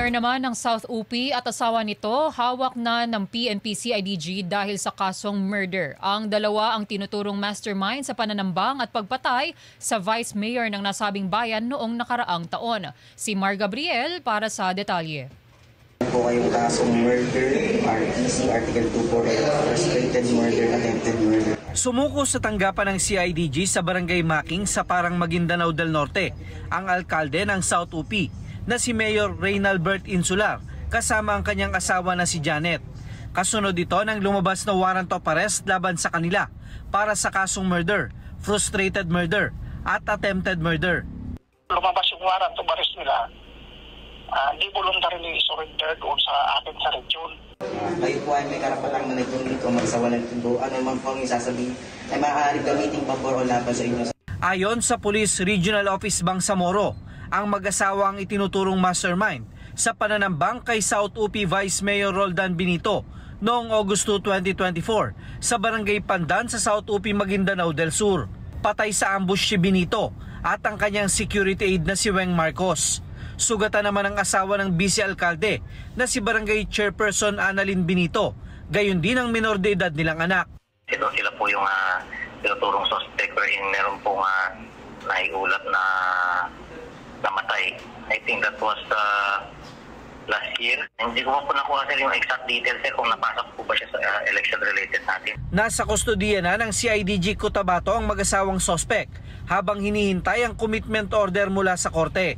Mayor naman ng South UP at asawa nito hawak na ng PNP-CIDG dahil sa kasong murder. Ang dalawa ang tinuturong mastermind sa pananambang at pagpatay sa Vice Mayor ng nasabing bayan noong nakaraang taon. Si Mar Gabriel para sa detalye. Po kayong kasong murder, RTC, Article 248, frustrated murder, attempted murder. Sumuko sa tanggapan ng CIDG sa Barangay Making sa Parang Maguindanao del Norte ang alkalde ng South UP na si Mayor Reynalbert Insular kasama ang kanyang asawa na si Janet. Kasunod ito nang lumabas na warrant of arrest laban sa kanila para sa kasong murder, frustrated murder at attempted murder. Lumabas yung warrant of arrest nila, hindi voluntarily surrender doon sa atin sa region. Kayo po ay may karapatang managing o magsawa ng tubo. Ano man po ang isasabihin ay maaaring gamitin pabor o laban sa inyo. Ayon sa Police Regional Office Bangsamoro, ang mag-asawa ang itinuturong mastermind sa pananambang kay South UP Vice Mayor Roldan Benito noong Agosto 2024 sa Barangay Pandan sa South UP Maguindanao del Sur. Patay sa ambush si Benito at ang kanyang security aide na si Weng Marcos. Sugatan naman ang asawa ng vice-alkalde na si Barangay Chairperson Annalyn Benito, gayon din ang minor de edad nilang anak. Sila po yung tinuturong suspect wherein meron pong naiulat na namatay. I think that was last year. Hindi ko po nakuha sir yung exact details kung napasok po ba siya sa election related natin. Nasa kustodiya na ng CIDG Cotabato ang mag-asawang suspect habang hinihintay ang commitment order mula sa korte.